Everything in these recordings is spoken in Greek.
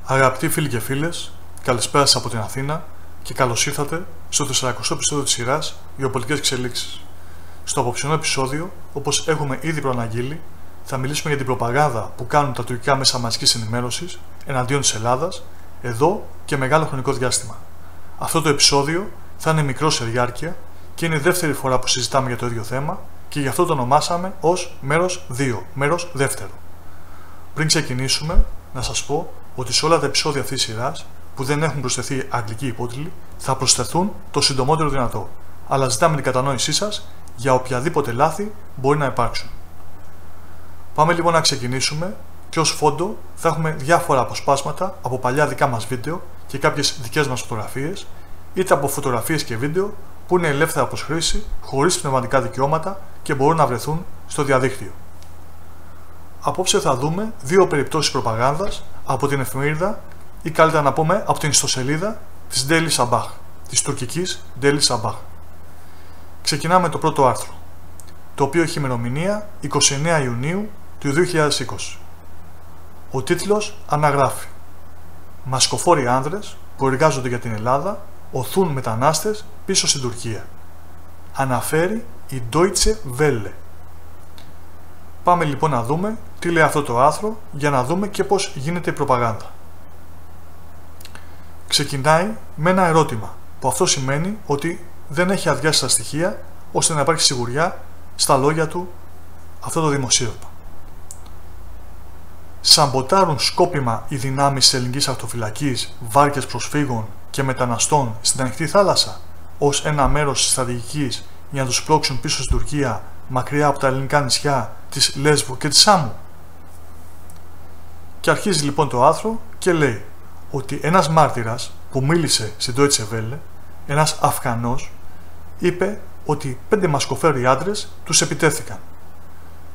Αγαπητοί φίλοι και φίλες, καλησπέρα σας από την Αθήνα και καλώς ήρθατε στο 40ο επεισόδιο της σειράς Γεωπολιτικές εξελίξεις. Στο απόψινό επεισόδιο, όπως έχουμε ήδη προαναγγείλει, θα μιλήσουμε για την προπαγάνδα που κάνουν τα τουρκικά μέσα μαζικής ενημέρωσης εναντίον της Ελλάδας εδώ και μεγάλο χρονικό διάστημα. Αυτό το επεισόδιο θα είναι μικρό σε διάρκεια και είναι η δεύτερη φορά που συζητάμε για το ίδιο θέμα και γι' αυτό το ονομάσαμε ως μέρος 2, μέρος δεύτερο. Πριν ξεκινήσουμε, να σας πω ότι σε όλα τα επεισόδια αυτής της σειράς που δεν έχουν προσθεθεί αγγλικοί υπότιτλοι θα προσθεθούν το συντομότερο δυνατό, αλλά ζητάμε την κατανόησή σας για οποιαδήποτε λάθη μπορεί να υπάρξουν. Πάμε λοιπόν να ξεκινήσουμε και ως φόντο θα έχουμε διάφορα αποσπάσματα από παλιά δικά μας βίντεο και κάποιες δικές μας φωτογραφίες, είτε από φωτογραφίες και βίντεο που είναι ελεύθερα προς χρήση, χωρίς πνευματικά δικαιώματα και μπορούν να βρεθούν στο διαδίκτυο. Απόψε θα δούμε δύο περιπτώσεις προπαγάνδας από την εφημερίδα ή καλύτερα να πούμε από την ιστοσελίδα της Daily Sabah, της τουρκικής Daily Sabah. Ξεκινάμε το πρώτο άρθρο, το οποίο έχει ημερομηνία 29 Ιουνίου του 2020. Ο τίτλος αναγράφει «Μασκοφόροι άνδρες που εργάζονται για την Ελλάδα οθούν μετανάστες πίσω στην Τουρκία». Αναφέρει η Deutsche Welle. Πάμε λοιπόν να δούμε τι λέει αυτό το άρθρο για να δούμε και πώς γίνεται η προπαγάνδα. Ξεκινάει με ένα ερώτημα που αυτό σημαίνει ότι δεν έχει αδειάσει τα στοιχεία ώστε να υπάρχει σιγουριά στα λόγια του αυτό το δημοσίευμα. Σαμποτάρουν σκόπιμα οι δυνάμεις της ελληνικής ακτοφυλακής βάρκες προσφύγων και μεταναστών στην ανοιχτή θάλασσα ως ένα μέρος της στρατηγικής για να τους πρόξουν πίσω στην Τουρκία μακριά από τα ελληνικά νησιά της Λέσβου και της Σάμου. Και αρχίζει λοιπόν το άρθρο και λέει ότι ένας μάρτυρας που μίλησε στην Deutsche Welle, ένας Αφγανός, είπε ότι 5 μασκοφέροι άντρες τους επιτέθηκαν.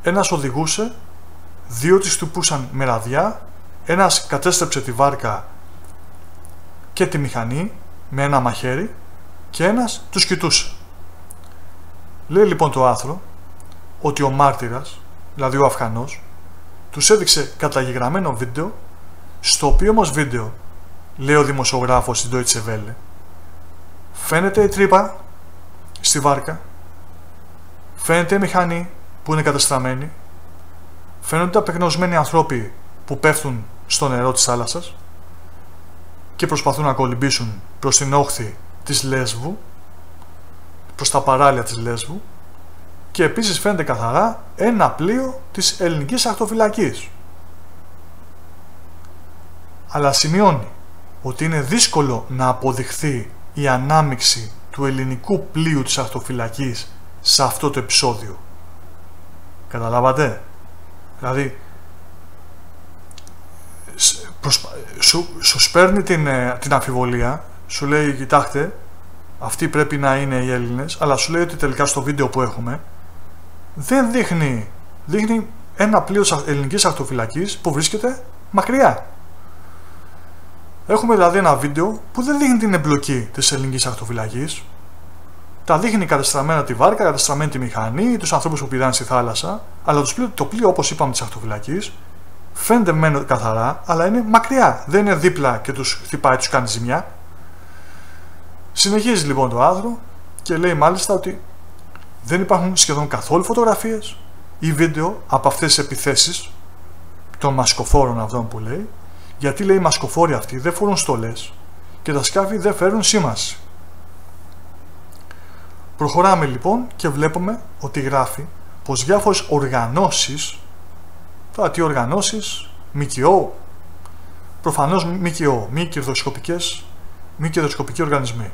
Ένας οδηγούσε, 2 τις χτυπούσαν με ραδιά, ένας κατέστρεψε τη βάρκα και τη μηχανή με ένα μαχαίρι και ένας τους κοιτούσε. Λέει λοιπόν το άρθρο ότι ο μάρτυρας, δηλαδή ο Αφγανός, τους έδειξε καταγεγραμμένο βίντεο, στο οποίο όμως βίντεο, λέει ο δημοσιογράφος στην Deutsche Welle, φαίνεται η τρύπα στη βάρκα, φαίνεται η μηχανή που είναι κατεστραμμένη, φαίνονται απεγνωσμένοι ανθρώποι που πέφτουν στο νερό της θάλασσας και προσπαθούν να κολυμπήσουν προς την όχθη της Λέσβου, προς τα παράλια της Λέσβου, και επίσης φαίνεται καθαρά ένα πλοίο της ελληνικής ακτοφυλακής. Αλλά σημειώνει ότι είναι δύσκολο να αποδειχθεί η ανάμειξη του ελληνικού πλοίου της ακτοφυλακής σε αυτό το επεισόδιο. Καταλάβατε? Δηλαδή σου σπέρνει την αμφιβολία, σου λέει κοιτάξτε, αυτοί πρέπει να είναι οι Έλληνες, αλλά σου λέει ότι τελικά στο βίντεο που έχουμε δεν δείχνει ένα πλοίο της ελληνικής ακτοφυλακής που βρίσκεται μακριά. Έχουμε δηλαδή ένα βίντεο που δεν δείχνει την εμπλοκή της ελληνικής ακτοφυλακής. Τα δείχνει κατεστραμμένα τη βάρκα, κατεστραμμένη τη μηχανή, τους ανθρώπους που πηδάνε στη θάλασσα, αλλά το πλοίο, όπως είπαμε, της ακτοφυλακής φαίνεται μένω καθαρά, αλλά είναι μακριά. Δεν είναι δίπλα και τους χτυπάει, τους κάνει ζημιά. Συνεχίζει λοιπόν το άρθρο και λέει μάλιστα ότι δεν υπάρχουν σχεδόν καθόλου φωτογραφίες ή βίντεο από αυτές τις επιθέσεις των μασκοφόρων αυτών που λέει, γιατί λέει οι μασκοφόροι αυτοί δεν φορούν στολές και τα σκάφη δεν φέρουν σήμανση. Προχωράμε λοιπόν και βλέπουμε ότι γράφει πως διάφορες οργανώσεις, τώρα τι οργανώσεις, ΜΚΟ, προφανώς ΜΚΟ, μη κερδοσκοπικοί οργανισμοί,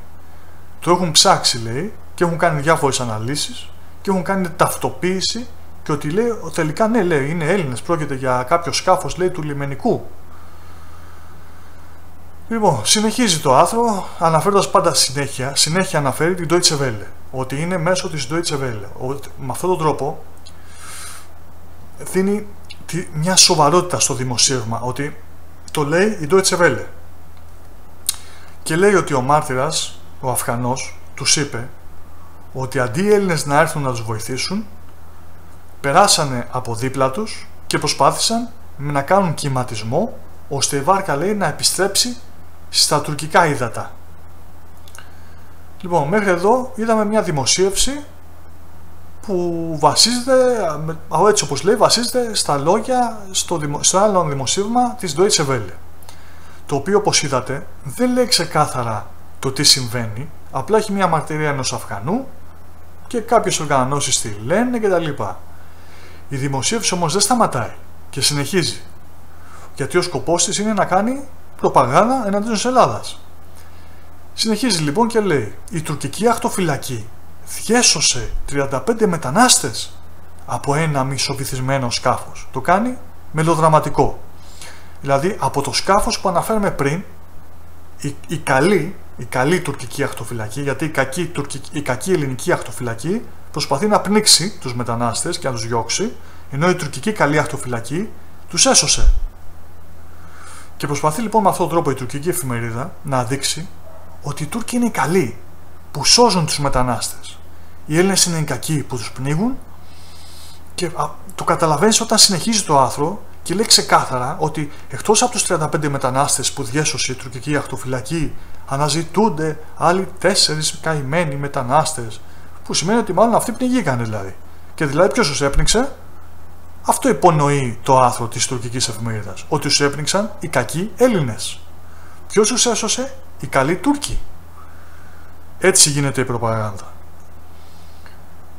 το έχουν ψάξει λέει και έχουν κάνει διάφορες αναλύσεις και έχουν κάνει ταυτοποίηση και ότι λέει τελικά ναι, λέει είναι Έλληνες, πρόκειται για κάποιο σκάφος λέει του λιμενικού. Λοιπόν, συνεχίζει το άρθρο αναφέροντας πάντα συνέχεια αναφέρει την Deutsche Welle, ότι είναι μέσω της Deutsche Welle, ότι με αυτόν τον τρόπο δίνει μια σοβαρότητα στο δημοσίευμα, ότι το λέει η Deutsche Welle και λέει ότι ο μάρτυρας, ο Αφγανός, τους είπε ότι αντί οι Έλληνες να έρθουν να τους βοηθήσουν, περάσανε από δίπλα τους και προσπάθησαν να κάνουν κυματισμό ώστε η βάρκα, λέει, να επιστρέψει στα τουρκικά ύδατα. Λοιπόν, μέχρι εδώ είδαμε μια δημοσίευση που βασίζεται, έτσι όπως λέει, βασίζεται στα λόγια στο άλλο δημοσίευμα της Deutsche Welle, το οποίο, όπως είδατε, δεν λέει ξεκάθαρα το τι συμβαίνει, απλά έχει μια μαρτυρία ενός Αφγανού και κάποιες οργανώσεις τη λένε κτλ. Η δημοσίευση όμως δεν σταματάει και συνεχίζει, γιατί ο σκοπός της είναι να κάνει προπαγάνδα εναντίον της Ελλάδας. Συνεχίζει λοιπόν και λέει: η τουρκική ακτοφυλακή διέσωσε 35 μετανάστες από ένα μισοβυθισμένο σκάφος. Το κάνει μελοδραματικό. Δηλαδή, από το σκάφος που αναφέραμε πριν, η καλή τουρκική ακτοφυλακή, γιατί η κακή ελληνική ακτοφυλακή προσπαθεί να πνίξει τους μετανάστες και να τους διώξει, ενώ η τουρκική καλή ακτοφυλακή τους έσωσε. Και προσπαθεί λοιπόν με αυτόν τον τρόπο η τουρκική εφημερίδα να δείξει ότι οι Τούρκοι είναι οι καλοί που σώζουν τους μετανάστες. Οι Έλληνες είναι οι κακοί που τους πνίγουν, και το καταλαβαίνεις όταν συνεχίζει το άρθρο και λέει ξεκάθαρα ότι εκτός από τους 35 μετανάστες που διέσωσε η τουρκική ακτοφυλακή, αναζητούνται άλλοι 4 καημένοι μετανάστες, που σημαίνει ότι μάλλον αυτοί πνιγήκαν δηλαδή. Και δηλαδή ποιος τους έπνιξε? Αυτό υπονοεί το άρθρο της τουρκικής εφημερίδας, ότι τους έπνιξαν οι κακοί Έλληνες. Ποιος τους έσωσε? Οι καλοί Τούρκοι. Έτσι γίνεται η προπαγάνδα.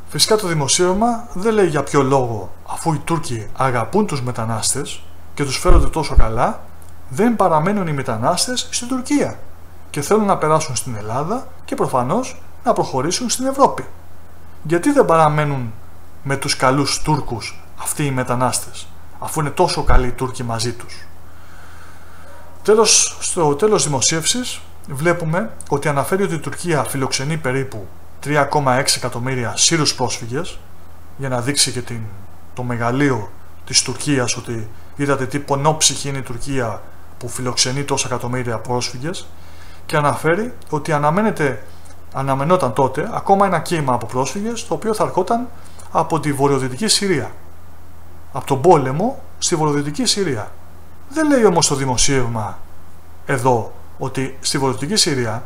Φυσικά το δημοσίευμα δεν λέει για ποιο λόγο, αφού οι Τούρκοι αγαπούν τους μετανάστες και τους φέρονται τόσο καλά, δεν παραμένουν οι μετανάστες στην Τουρκία και θέλουν να περάσουν στην Ελλάδα και προφανώς να προχωρήσουν στην Ευρώπη. Γιατί δεν παραμένουν με τους καλούς Τούρκους αυτοί οι μετανάστες, αφού είναι τόσο καλοί οι Τούρκοι μαζί τους? Στο τέλος δημοσίευσης βλέπουμε ότι αναφέρει ότι η Τουρκία φιλοξενεί περίπου 3,6 εκατομμύρια Σύρους πρόσφυγες, για να δείξει και το μεγαλείο της Τουρκίας, ότι είδατε τι πονόψυχη είναι η Τουρκία που φιλοξενεί τόσα εκατομμύρια πρόσφυγες, και αναφέρει ότι αναμενόταν τότε ακόμα ένα κύμα από πρόσφυγες, το οποίο θα ερχόταν από τη βορειοδυτική Συρία, από τον πόλεμο στη βορειοδυτική Συρία. Δεν λέει όμως το δημοσίευμα εδώ ότι στη βορειοδυτική Συρία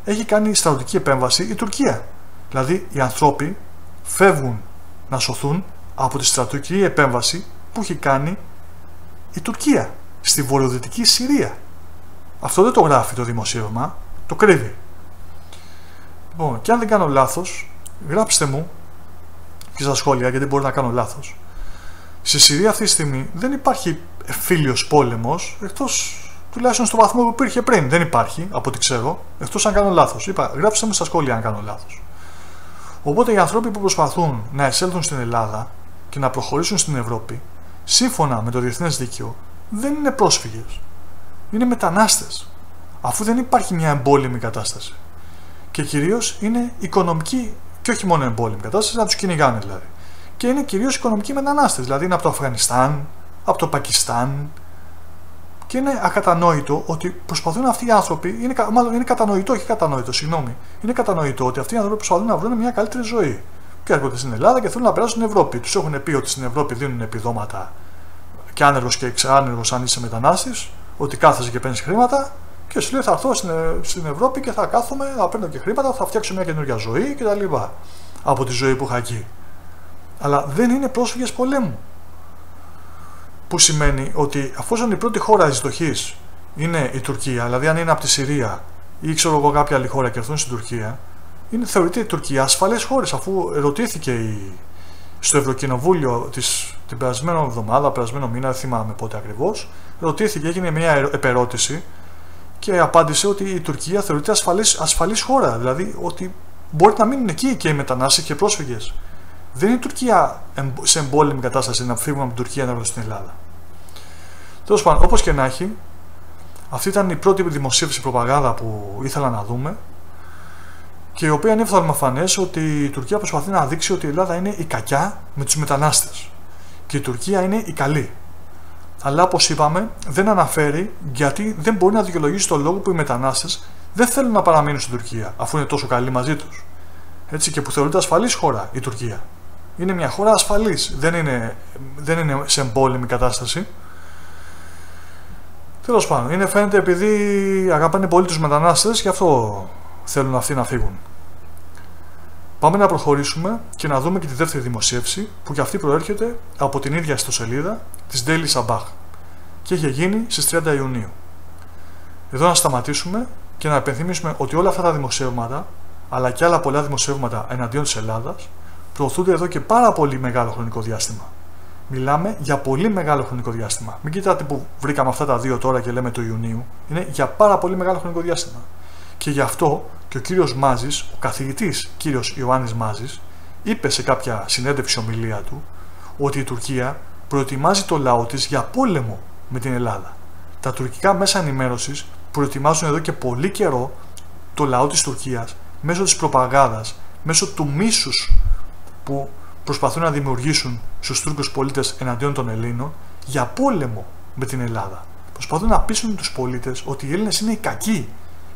έχει κάνει στρατιωτική επέμβαση η Τουρκία. Δηλαδή οι άνθρωποι φεύγουν να σωθούν από τη στρατιωτική επέμβαση που έχει κάνει η Τουρκία στη βορειοδυτική Συρία. Αυτό δεν το γράφει το δημοσίευμα, το κρύβει. Λοιπόν, και αν δεν κάνω λάθος, γράψτε μου και στα σχόλια, γιατί μπορεί να κάνω λάθος. Στη Συρία αυτή τη στιγμή δεν υπάρχει εμφύλιος πόλεμος, εκτός τουλάχιστον στο βαθμό που υπήρχε πριν. Δεν υπάρχει, από ό,τι ξέρω, εκτός αν κάνω λάθος. Γράψτε μου στα σχόλια αν κάνω λάθος. Οπότε οι άνθρωποι που προσπαθούν να εισέλθουν στην Ελλάδα και να προχωρήσουν στην Ευρώπη, σύμφωνα με το διεθνές δίκαιο, δεν είναι πρόσφυγες. Είναι μετανάστες. Αφού δεν υπάρχει μια εμπόλεμη κατάσταση. Και κυρίως είναι οικονομική, και όχι μόνο εμπόλεμη κατάσταση, να τους κυνηγάνε δηλαδή. Και είναι κυρίως οικονομικοί μετανάστες, δηλαδή είναι από το Αφγανιστάν, από το Πακιστάν. Και είναι ακατανόητο ότι προσπαθούν αυτοί οι άνθρωποι, είναι κατανοητό, όχι κατανόητο, συγγνώμη. Είναι κατανοητό ότι αυτοί οι άνθρωποι προσπαθούν να βρουν μια καλύτερη ζωή. Και έρχονται στην Ελλάδα και θέλουν να περάσουν στην Ευρώπη. Τους έχουν πει ότι στην Ευρώπη δίνουν επιδόματα και άνεργος και εξάνεργος αν είσαι μετανάστης, ότι κάθεσαι και παίρνεις χρήματα, και σου λέει θα έρθω στην Ευρώπη και θα κάθομαι να παίρνω και χρήματα, θα φτιάξω μια καινούργια ζωή κτλ. Από τη ζωή που είχα εκεί. Αλλά δεν είναι πρόσφυγες πολέμου. Που σημαίνει ότι αφόσον η πρώτη χώρα εισδοχής είναι η Τουρκία, δηλαδή αν είναι από τη Συρία ή ξέρω εγώ κάποια άλλη χώρα και έρθουν στην Τουρκία, θεωρείται η Τουρκία ασφαλές χώρες, αφού ρωτήθηκε στο Ευρωκοινοβούλιο την περασμένη εβδομάδα, περασμένο μήνα, δεν θυμάμαι πότε ακριβώς, ρωτήθηκε, έγινε μια επερώτηση και απάντησε ότι η Τουρκία θεωρείται ασφαλής χώρα, δηλαδή ότι μπορεί να μείνουν εκεί και οι μετανάστες και οι πρόσφυγες. Δεν είναι η Τουρκία σε εμπόλεμη κατάσταση να φύγουν από την Τουρκία να έρθουν στην Ελλάδα. Τέλος πάντων, όπως και να έχει, αυτή ήταν η πρώτη δημοσίευση προπαγάνδα που ήθελα να δούμε, και η οποία είναι ευθαλμαφανές ότι η Τουρκία προσπαθεί να δείξει ότι η Ελλάδα είναι η κακιά με τους μετανάστες και η Τουρκία είναι η καλή. Αλλά όπως είπαμε, δεν αναφέρει γιατί δεν μπορεί να δικαιολογήσει το λόγο που οι μετανάστες δεν θέλουν να παραμείνουν στην Τουρκία, αφού είναι τόσο καλοί μαζί τους. Έτσι, και που θεωρείται ασφαλής χώρα η Τουρκία. Είναι μια χώρα ασφαλής, δεν είναι σε εμπόλεμη κατάσταση. Τέλος πάντων, είναι φαίνεται επειδή αγαπάνε πολύ τους μετανάστες, γι' αυτό θέλουν αυτοί να φύγουν. Πάμε να προχωρήσουμε και να δούμε και τη δεύτερη δημοσίευση, που και αυτή προέρχεται από την ίδια ιστοσελίδα της Daily Sabah και είχε γίνει στις 30 Ιουνίου. Εδώ να σταματήσουμε και να επενθυμίσουμε ότι όλα αυτά τα δημοσιεύματα, αλλά και άλλα πολλά δημοσιεύματα εναντίον της Ελλάδας, προωθούνται εδώ και πάρα πολύ μεγάλο χρονικό διάστημα. Μιλάμε για πολύ μεγάλο χρονικό διάστημα. Μην κοιτάτε που βρήκαμε αυτά τα δύο τώρα και λέμε του Ιουνίου. Είναι για πάρα πολύ μεγάλο χρονικό διάστημα. Και γι' αυτό και ο κύριος Μάζης, ο καθηγητής κύριος Ιωάννης Μάζης, είπε σε κάποια συνέντευξη ομιλία του ότι η Τουρκία προετοιμάζει το λαό της για πόλεμο με την Ελλάδα. Τα τουρκικά μέσα ενημέρωσης προετοιμάζουν εδώ και πολύ καιρό το λαό της Τουρκίας μέσω της προπαγάνδας, μέσω του μίσους που προσπαθούν να δημιουργήσουν στους Τούρκους πολίτες εναντίον των Ελλήνων για πόλεμο με την Ελλάδα. Προσπαθούν να πείσουν τους πολίτες ότι οι Έλληνες είναι οι κακοί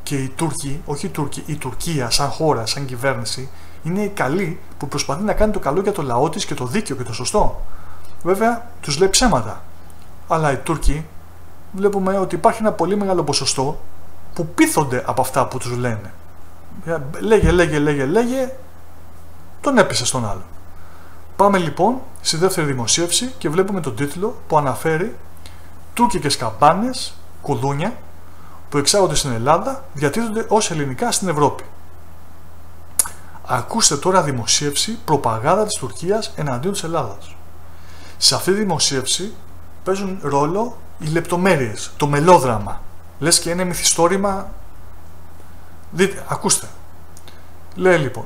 και οι Τούρκοι, όχι οι Τούρκοι, η Τουρκία σαν χώρα, σαν κυβέρνηση, είναι οι καλοί που προσπαθεί να κάνει το καλό για το λαό της και το δίκαιο και το σωστό. Βέβαια, τους λέει ψέματα. Αλλά οι Τούρκοι βλέπουμε ότι υπάρχει ένα πολύ μεγάλο ποσοστό που πείθονται από αυτά που τους λένε. Λέγε, τον έπεσε στον άλλο. Πάμε λοιπόν στη δεύτερη δημοσίευση και βλέπουμε τον τίτλο που αναφέρει «Τουρκικές καμπάνες, κουδούνια, που εξάγονται στην Ελλάδα διατίθενται ως ελληνικά στην Ευρώπη». Ακούστε τώρα δημοσίευση προπαγάνδα της Τουρκίας εναντίον της Ελλάδας. Σε αυτή τη δημοσίευση παίζουν ρόλο οι λεπτομέρειες, το μελόδραμα. Λες και είναι μυθιστόρημα. Δείτε, ακούστε. Λέει λοιπόν,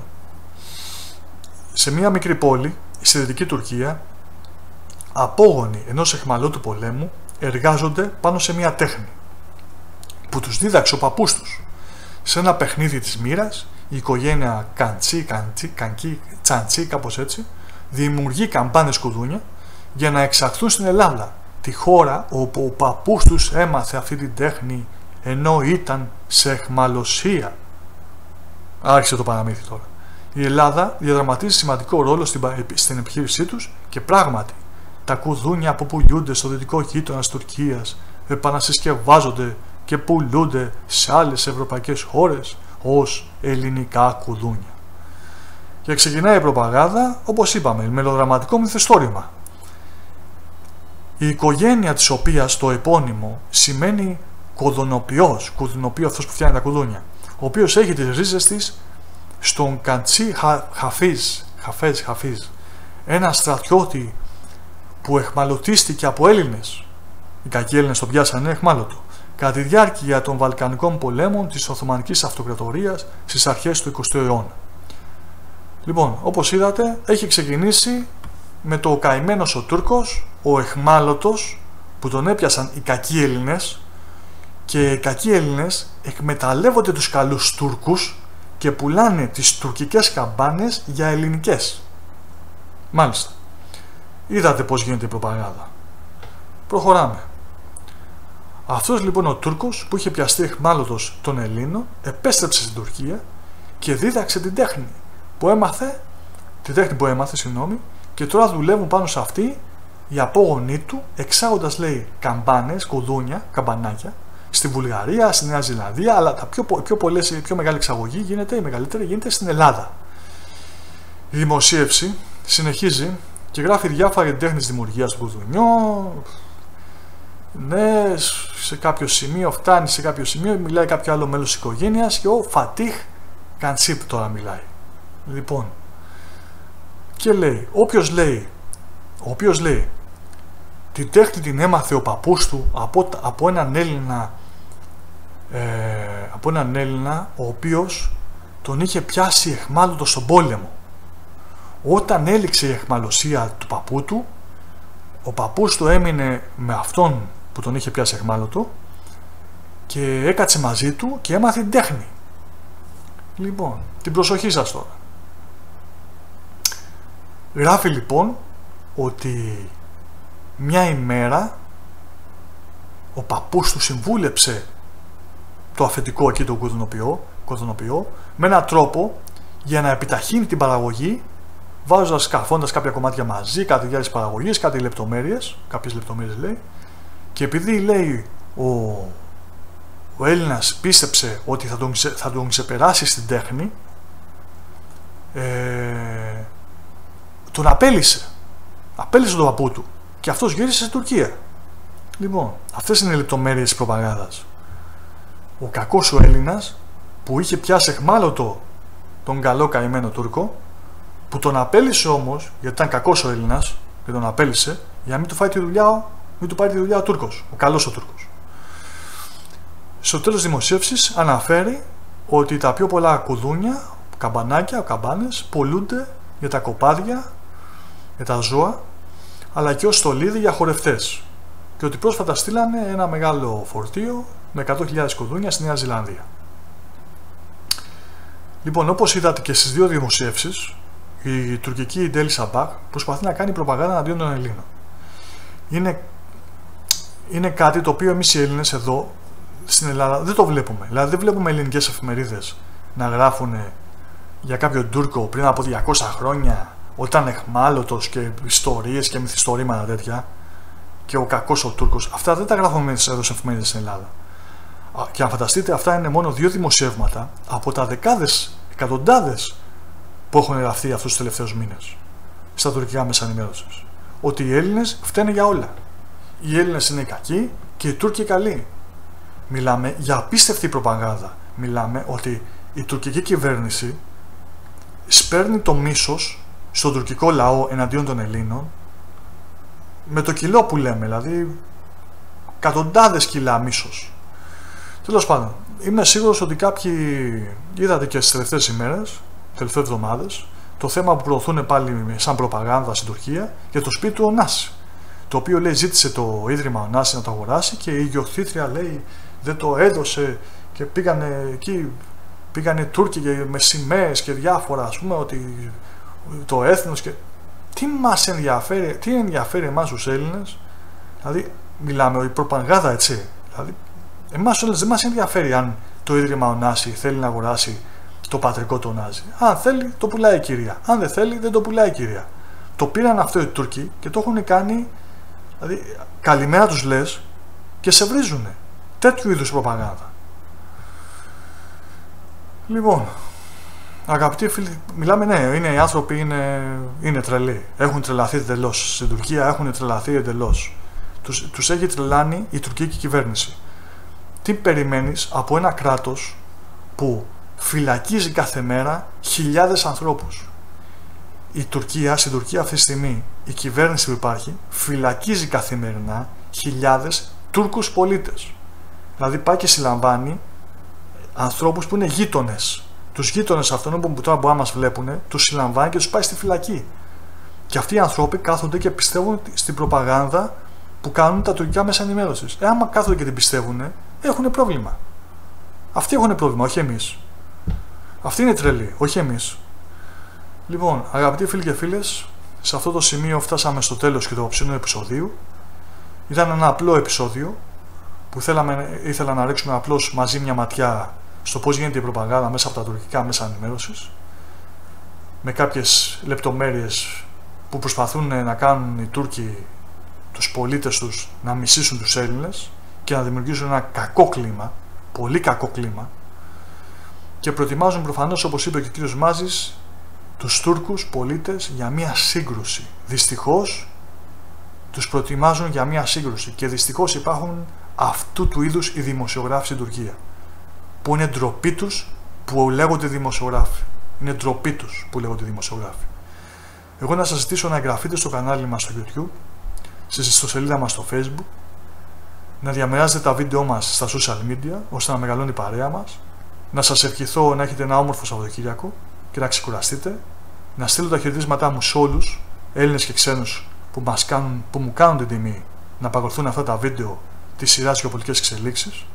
σε μια μικρή πόλη, στη Δυτική Τουρκία, απόγονοι ενός αιχμαλώτου πολέμου εργάζονται πάνω σε μια τέχνη που τους δίδαξε ο παππούς τους. Σε ένα παιχνίδι της μοίρας, η οικογένεια Τσαντσί, κάπως έτσι, δημιουργεί καμπάνες κουδούνια για να εξαχθούν στην Ελλάδα, τη χώρα όπου ο παππούς τους έμαθε αυτή την τέχνη ενώ ήταν σε αιχμαλωσία. Άρχισε το παραμύθι τώρα. Η Ελλάδα διαδραματίζει σημαντικό ρόλο στην επιχείρησή τους και πράγματι τα κουδούνια που πουλούνται στο δυτικό γείτονα της Τουρκίας επανασυσκευάζονται και πουλούνται σε άλλες ευρωπαϊκές χώρες ως ελληνικά κουδούνια. Και ξεκινάει η προπαγάνδα, όπως είπαμε, μελοδραματικό μυθιστόρημα. Η οικογένεια της οποίας το επώνυμο σημαίνει κουδουνοποιός, αυτός που φτιάχνει τα κουδούνια, ο οποίος έχει τις ρίζες της στον Καντσί Χαφίζ, ένα στρατιώτη που εχμαλωτίστηκε από Έλληνες. Οι κακοί Έλληνες τον πιάσανε εχμάλωτο κατά τη διάρκεια των Βαλκανικών πολέμων της Οθωμανικής Αυτοκρατορίας στις αρχές του 20ου αιώνα. Λοιπόν, όπως είδατε, έχει ξεκινήσει με το ο καημένος ο Τούρκος, ο εχμάλωτος, που τον έπιασαν οι κακοί Έλληνες, και οι κακοί Έλληνες εκμεταλλεύονται τους καλούς Τούρκους και πουλάνε τις τουρκικές καμπάνες για ελληνικές. Μάλιστα. Είδατε πώς γίνεται η προπαγάνδα. Προχωράμε. Αυτός λοιπόν ο Τούρκος που είχε πιαστεί εχμάλωτος των Ελλήνων επέστρεψε στην Τουρκία και δίδαξε την τέχνη που έμαθε, και τώρα δουλεύουν πάνω σε αυτή οι απόγονοί του, εξάγοντας, λέει, καμπάνες, κουδούνια, καμπανάκια στη Βουλγαρία, στη Νέα Ζηλανδία, αλλά η πιο μεγάλη εξαγωγή η μεγαλύτερη γίνεται στην Ελλάδα. Η δημοσίευση συνεχίζει και γράφει διάφορα τέχνης δημιουργίας του κουδουνιού. Ναι, σε κάποιο σημείο φτάνει, μιλάει κάποιο άλλο μέλος της οικογένειας και ο Φατίχ Καντσίπ τώρα μιλάει. Λοιπόν, και λέει, όποιος λέει την τέχνη την έμαθε ο παππούς του από έναν Έλληνα ο οποίος τον είχε πιάσει εχμάλωτο στον πόλεμο. Όταν έληξε η εχμαλωσία του παππού του, ο παππούς του έμεινε με αυτόν που τον είχε πιάσει εχμάλωτο και έκατσε μαζί του και έμαθε την τέχνη. Λοιπόν, την προσοχή σας τώρα. Γράφει λοιπόν ότι μια ημέρα ο παππούς του συμβούλεψε το αφεντικό εκεί, τον κουδουνοποιό, με έναν τρόπο για να επιταχύνει την παραγωγή, καφώντας κάποια κομμάτια μαζί, κατά τη διάρκεια της παραγωγής, κάποιες λεπτομέρειες λέει, και επειδή λέει ο Έλληνας πίστεψε ότι θα τον ξεπεράσει στην τέχνη, τον απέλησε τον παππού του και αυτός γύρισε στην Τουρκία. Λοιπόν, αυτές είναι οι λεπτομέρειες της προπαγάνδας. Ο κακός ο Έλληνας που είχε πιάσει εχμάλωτο τον καλό καημένο Τούρκο, που τον απέλησε όμως, γιατί ήταν κακός ο Έλληνας και τον απέλησε, για να μην του φάει τη δουλειά, μην του πάρει τη δουλειά ο Τούρκος, ο καλός ο Τούρκος. Στο τέλος της δημοσίευσης αναφέρει ότι τα πιο πολλά κουδούνια, καμπανάκια, καμπάνες πωλούνται για τα κοπάδια, για τα ζώα, αλλά και ως στολίδι για χορευτές. Και ότι πρόσφατα στείλανε ένα μεγάλο φορτίο με 100.000 κουδούνια στη Νέα Ζηλανδία. Λοιπόν, όπως είδατε και στις δύο δημοσίευσεις, η τουρκική Daily Sabah προσπαθεί να κάνει προπαγάνδα εναντίον των Ελλήνων. Είναι κάτι το οποίο εμείς οι Έλληνες εδώ στην Ελλάδα δεν το βλέπουμε. Δηλαδή δεν βλέπουμε ελληνικές εφημερίδες να γράφουν για κάποιον Τούρκο πριν από 200 χρόνια, όταν εχμάλωτος και ιστορίες και μυθιστορήματα τέτοια, και ο κακός ο Τούρκος. Αυτά δεν τα γράφουμε εδώ σε εφημερίδες στην Ελλάδα. Και αν φανταστείτε, αυτά είναι μόνο δύο δημοσιεύματα από τα δεκάδες, εκατοντάδες που έχουν γραφτεί αυτούς τους τελευταίους μήνες στα τουρκικά μέσα ενημέρωσης. Ότι οι Έλληνες φταίνε για όλα. Οι Έλληνες είναι κακοί και οι Τούρκοι καλοί. Μιλάμε για απίστευτη προπαγάνδα. Μιλάμε ότι η τουρκική κυβέρνηση σπέρνει το μίσος στον τουρκικό λαό εναντίον των Ελλήνων με το κιλό που λέμε, δηλαδή εκατοντάδες κιλά μίσος. Τέλος πάντων, είμαι σίγουρος ότι κάποιοι είδατε και στις τελευταίες ημέρες, τελευταίες εβδομάδες, το θέμα που προωθούν πάλι σαν προπαγάνδα στην Τουρκία για το σπίτι του Ωνάση. Το οποίο λέει ζήτησε το ίδρυμα Ωνάση να το αγοράσει και η ιδιοκτήτρια λέει δεν το έδωσε και πήγανε εκεί, πήγανε οι Τούρκοι με σημαίες και διάφορα, ας πούμε, ότι το έθνος και... Τι μας ενδιαφέρει, τι ενδιαφέρει εμάς τους Έλληνες, δηλαδή μιλάμε η προπαγάνδα, έτσι, δηλαδή εμάς όλες δεν μας ενδιαφέρει αν το ίδρυμα Ωνάση θέλει να αγοράσει το πατρικό του Ωνάση. Αν θέλει το πουλάει η κυρία, αν δεν θέλει δεν το πουλάει η κυρία. Το πήραν αυτό οι Τούρκοι και το έχουν κάνει, δηλαδή καλημέρα τους λες και σε βρίζουνε. Τέτοιου είδους προπαγάνδα. Λοιπόν, αγαπητοί φίλοι, μιλάμε, ναι, οι άνθρωποι είναι τρελοί. Έχουν τρελαθεί εντελώς. Στην Τουρκία έχουν τρελαθεί εντελώς. Τους έχει τρελάνει η τουρκική κυβέρνηση. Τι περιμένεις από ένα κράτος που φυλακίζει κάθε μέρα χιλιάδες ανθρώπους? Στην Τουρκία αυτή τη στιγμή, η κυβέρνηση που υπάρχει φυλακίζει καθημερινά χιλιάδες Τούρκους πολίτες. Δηλαδή πάει και συλλαμβάνει ανθρώπους που είναι γείτονες. Τους γείτονες αυτών που τώρα μπορεί να μας βλέπουν, τους συλλαμβάνει και τους πάει στη φυλακή. Και αυτοί οι άνθρωποι κάθονται και πιστεύουν στην προπαγάνδα που κάνουν τα τουρκικά μέσα ενημέρωσης. Άμα κάθονται και την πιστεύουν, έχουν πρόβλημα. Αυτοί έχουν πρόβλημα, όχι εμείς. Αυτοί είναι τρελοί, όχι εμείς. Λοιπόν, αγαπητοί φίλοι και φίλες, σε αυτό το σημείο φτάσαμε στο τέλος και το ψήνου επεισοδίου. Ήταν ένα απλό επεισόδιο που ήθελα να ρίξουμε απλώς μαζί μια ματιά στο πώς γίνεται η προπαγάνδα μέσα από τα τουρκικά μέσα ενημέρωσης, με κάποιες λεπτομέρειες που προσπαθούν να κάνουν οι Τούρκοι τους πολίτες τους να μισήσουν τους Έλληνες και να δημιουργήσουν ένα κακό κλίμα, πολύ κακό κλίμα, και προετοιμάζουν προφανώς, όπως είπε και ο κύριος Μάζης, τους Τούρκους πολίτες για μια σύγκρουση. Δυστυχώς τους προετοιμάζουν για μια σύγκρουση και δυστυχώς υπάρχουν αυτού του είδους οι δημοσιογράφοι στην Τουρκία, που είναι ντροπή τους που λέγονται δημοσιογράφοι. Είναι ντροπή τους που λέγονται δημοσιογράφοι. Εγώ να σας ζητήσω να εγγραφείτε στο κανάλι μας στο YouTube, στη σελίδα μας στο Facebook, να διαμεράζετε τα βίντεό μας στα social media ώστε να μεγαλώνει η παρέα μας, να σας ευχηθώ να έχετε ένα όμορφο Σαββατοκύριακο και να ξεκουραστείτε, να στείλω τα χαιρετίσματά μου σε όλους, Έλληνες και ξένους, που μου κάνουν την τιμή να παρακολουθούν αυτά τα βίντεο της σειράς γεωπολιτικές εξελίξεις,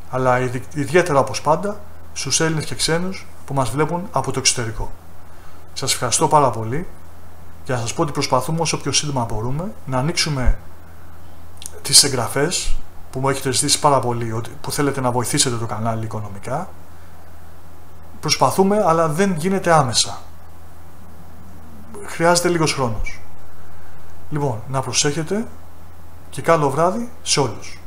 αλλά ιδιαίτερα όπως πάντα στους Έλληνες και ξένους που μας βλέπουν από το εξωτερικό. Σας ευχαριστώ πάρα πολύ και να σας πω ότι προσπαθούμε όσο πιο σύντομα μπορούμε να ανοίξουμε τις εγγραφές που μου έχετε ζητήσει πάρα πολύ, που θέλετε να βοηθήσετε το κανάλι οικονομικά. Προσπαθούμε, αλλά δεν γίνεται άμεσα. Χρειάζεται λίγος χρόνος. Λοιπόν, να προσέχετε και καλό βράδυ σε όλους.